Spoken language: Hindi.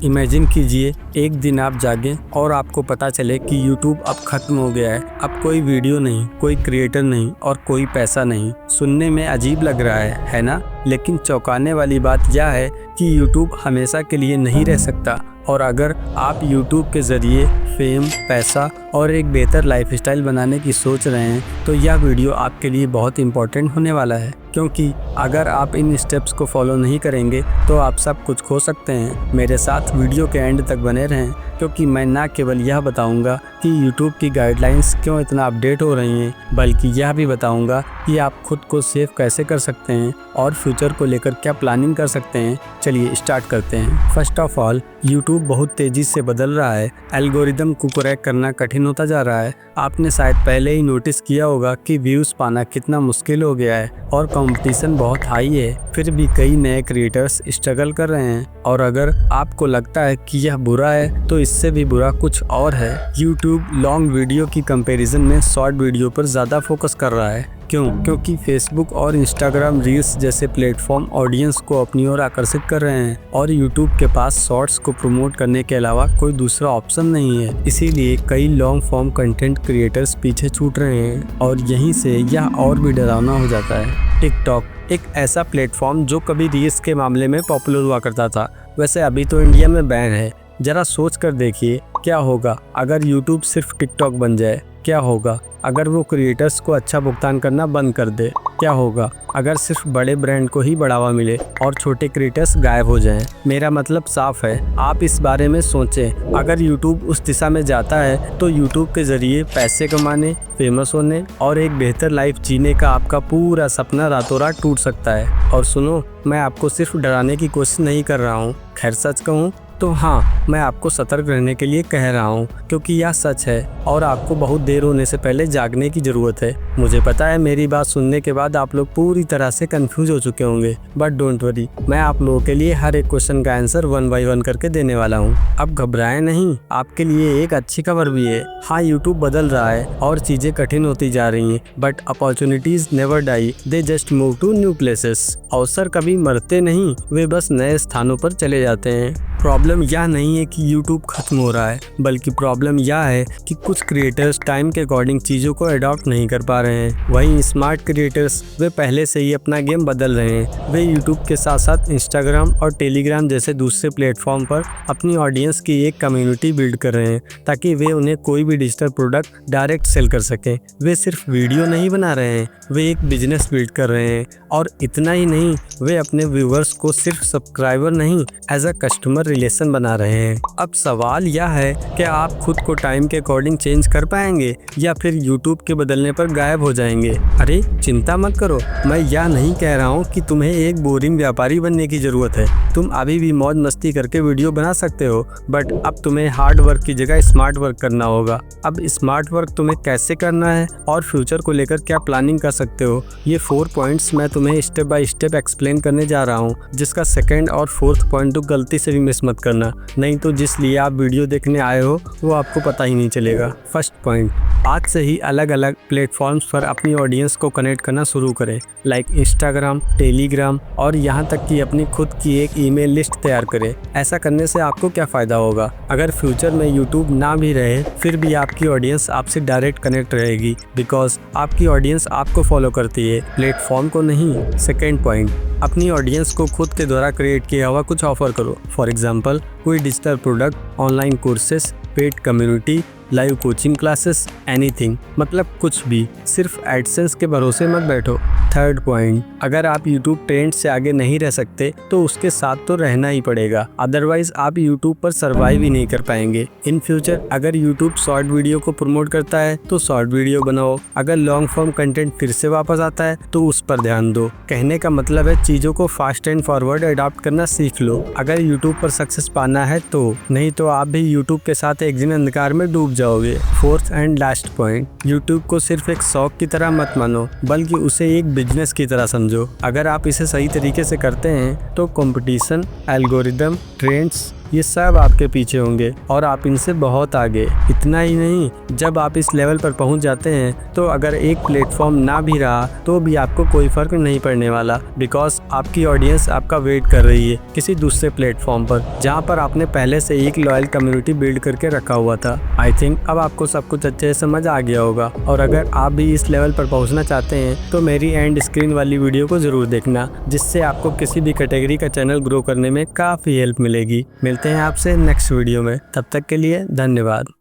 इमेजिन कीजिए एक दिन आप जागें और आपको पता चले कि YouTube अब खत्म हो गया है। अब कोई वीडियो नहीं, कोई क्रिएटर नहीं और कोई पैसा नहीं। सुनने में अजीब लग रहा है ना? लेकिन चौंकाने वाली बात यह है कि YouTube हमेशा के लिए नहीं रह सकता। और अगर आप YouTube के ज़रिए फेम, पैसा और एक बेहतर लाइफस्टाइल बनाने की सोच रहे हैं तो यह वीडियो आपके लिए बहुत इम्पोर्टेंट होने वाला है, क्योंकि अगर आप इन स्टेप्स को फॉलो नहीं करेंगे तो आप सब कुछ खो सकते हैं। मेरे साथ वीडियो के एंड तक बने रहें, क्योंकि मैं न केवल यह बताऊंगा कि YouTube की गाइडलाइंस क्यों इतना अपडेट हो रही हैं, बल्कि यह भी बताऊंगा कि आप खुद को सेव कैसे कर सकते हैं और फ्यूचर को लेकर क्या प्लानिंग कर सकते हैं। चलिए स्टार्ट करते हैं। फर्स्ट ऑफ ऑल, YouTube बहुत तेज़ी से बदल रहा है। एल्गोरिदम को क्रैक करना कठिन होता जा रहा है। आपने शायद पहले ही नोटिस किया होगा कि व्यूज़ पाना कितना मुश्किल हो गया है और कंपटीशन बहुत हाई है। फिर भी कई नए क्रिएटर्स स्ट्रगल कर रहे हैं। और अगर आपको लगता है कि यह बुरा है तो इससे भी बुरा कुछ और है। YouTube लॉन्ग वीडियो की कंपैरिजन में शॉर्ट वीडियो पर ज़्यादा फोकस कर रहा है। क्योंकि फेसबुक और इंस्टाग्राम रील्स जैसे प्लेटफॉर्म ऑडियंस को अपनी ओर आकर्षित कर रहे हैं और यूट्यूब के पास शॉर्ट्स को प्रमोट करने के अलावा कोई दूसरा ऑप्शन नहीं है। इसीलिए कई लॉन्ग फॉर्म कंटेंट क्रिएटर्स पीछे छूट रहे हैं और यहीं से यह और भी डरावना हो जाता है। टिकटॉक एक ऐसा प्लेटफॉर्म जो कभी रील्स के मामले में पॉपुलर हुआ करता था, वैसे अभी तो इंडिया में बैन है। जरा सोच कर देखिए क्या होगा अगर यूट्यूब सिर्फ टिकटॉक बन जाए। क्या होगा अगर वो क्रिएटर्स को अच्छा भुगतान करना बंद कर दे। क्या होगा अगर सिर्फ बड़े ब्रांड को ही बढ़ावा मिले और छोटे क्रिएटर्स गायब हो जाएं। मेरा मतलब साफ है, आप इस बारे में सोचें। अगर यूट्यूब उस दिशा में जाता है तो यूट्यूब के ज़रिए पैसे कमाने, फेमस होने और एक बेहतर लाइफ जीने का आपका पूरा सपना रातों रात टूट सकता है। और सुनो, मैं आपको सिर्फ डराने की कोशिश नहीं कर रहा हूँ। खैर सच कहूँ तो हाँ, मैं आपको सतर्क रहने के लिए कह रहा हूँ, क्योंकि यह सच है और आपको बहुत देर होने से पहले जागने की ज़रूरत है। मुझे पता है मेरी बात सुनने के बाद आप लोग पूरी तरह से कंफ्यूज हो चुके होंगे, बट डोंट वरी, मैं आप लोगों के लिए हर एक क्वेश्चन का आंसर 1 बाय 1 करके देने वाला हूँ। अब घबराएं नहीं, आपके लिए एक अच्छी खबर भी है। हाँ, यूट्यूब बदल रहा है और चीज़ें कठिन होती जा रही हैं, but opportunities never die, they just move to new places. अवसर कभी मरते नहीं, वे बस नए स्थानों पर चले जाते हैं। प्रॉब्लम यह नहीं है कि YouTube खत्म हो रहा है, बल्कि प्रॉब्लम यह है कि कुछ क्रिएटर्स टाइम के अकॉर्डिंग चीज़ों को अडॉप्ट नहीं कर पा रहे हैं। वहीं स्मार्ट क्रिएटर्स वे पहले से ही अपना गेम बदल रहे हैं। वे YouTube के साथ साथ इंस्टाग्राम और टेलीग्राम जैसे दूसरे प्लेटफॉर्म पर अपनी ऑडियंस की एक कम्युनिटी बिल्ड कर रहे हैं, ताकि वे उन्हें कोई भी डिजिटल प्रोडक्ट डायरेक्ट सेल कर सकें। वे सिर्फ वीडियो नहीं बना रहे हैं, वे एक बिजनेस बिल्ड कर रहे हैं। और इतना ही नहीं, वे अपने व्यूवर्स को सिर्फ सब्सक्राइबर नहीं, एज अ कस्टमर रिलेशन बना रहे हैं। अब सवाल यह है कि आप खुद को टाइम के अकॉर्डिंग चेंज कर पाएंगे या फिर YouTube के बदलने पर गायब हो जाएंगे। अरे चिंता मत करो, मैं यह नहीं कह रहा हूँ कि तुम्हें एक बोरिंग व्यापारी बनने की ज़रूरत है। तुम अभी भी मौज मस्ती करके वीडियो बना सकते हो, बट अब तुम्हें हार्ड वर्क की जगह स्मार्ट वर्क करना होगा। अब स्मार्ट वर्क तुम्हें कैसे करना है और फ्यूचर को लेकर क्या प्लानिंग कर सकते हो, ये 4 पॉइंट्स मैं तुम्हें स्टेप बाय स्टेप एक्सप्लेन करने जा रहा हूँ, जिसका सेकंड और फोर्थ पॉइंट तो गलती से भी मिस मत करना, नहीं तो जिस लिए आप वीडियो देखने आए हो वो आपको पता ही नहीं चलेगा। फर्स्ट पॉइंट, आज से ही अलग अलग प्लेटफॉर्म्स पर अपनी ऑडियंस को कनेक्ट करना शुरू करें, लाइक इंस्टाग्राम, टेलीग्राम और यहाँ तक कि अपनी खुद की एक ईमेल लिस्ट तैयार करें। ऐसा करने से आपको क्या फ़ायदा होगा? अगर फ्यूचर में यूट्यूब ना भी रहे फिर भी आपकी ऑडियंस आपसे डायरेक्ट कनेक्ट रहेगी, बिकॉज आपकी ऑडियंस आपको फॉलो करती है, प्लेटफॉर्म को नहीं। सेकेंड पॉइंट, अपनी ऑडियंस को खुद के द्वारा क्रिएट किया हुआ कुछ ऑफर करो। फॉर एग्जाम्पल, कोई digital product, online courses, paid community, live coaching classes, anything, मतलब कुछ भी। सिर्फ एडसेंस के भरोसे मत बैठो। थर्ड पॉइंट, अगर आप यूट्यूब ट्रेंड से आगे नहीं रह सकते तो उसके साथ तो रहना ही पड़ेगा, अदरवाइज आप यूट्यूब पर सर्वाइव ही नहीं कर पाएंगे। इन फ्यूचर अगर यूट्यूब शॉर्ट वीडियो को प्रमोट करता है तो शॉर्ट वीडियो बनाओ। अगर लॉन्ग फॉर्म कंटेंट फिर से वापस आता है तो उस पर ध्यान दो। कहने का मतलब है चीज़ों को फास्ट एंड फॉरवर्ड अडॉप्ट करना सीख लो, अगर यूट्यूब पर सक्सेस पाना है तो। नहीं तो आप भी यूट्यूब के साथ एक दिन अंधकार में डूब जाओगे। Fourth and last point, YouTube को सिर्फ एक शौक की तरह मत मानो, बल्कि उसे एक बिजनेस की तरह समझो। अगर आप इसे सही तरीके से करते हैं तो कंपटीशन, एल्गोरिदम, ट्रेंड्स ये सब आपके पीछे होंगे और आप इनसे बहुत आगे। इतना ही नहीं, जब आप इस लेवल पर पहुंच जाते हैं तो अगर एक प्लेटफॉर्म ना भी रहा तो भी आपको कोई फर्क नहीं पड़ने वाला, बिकॉज आपकी ऑडियंस आपका वेट कर रही है किसी दूसरे प्लेटफॉर्म पर जहां पर आपने पहले से एक लॉयल कम्युनिटी बिल्ड करके रखा हुआ था। आई थिंक अब आपको सब कुछ अच्छे से समझ आ गया होगा, और अगर आप भी इस लेवल पर पहुंचना चाहते हैं तो मेरी एंड स्क्रीन वाली वीडियो को जरूर देखना, जिससे आपको किसी भी कैटेगरी का चैनल ग्रो करने में काफ़ी हेल्प मिलेगी। मिलते हैं आपसे नेक्स्ट वीडियो में, तब तक के लिए धन्यवाद।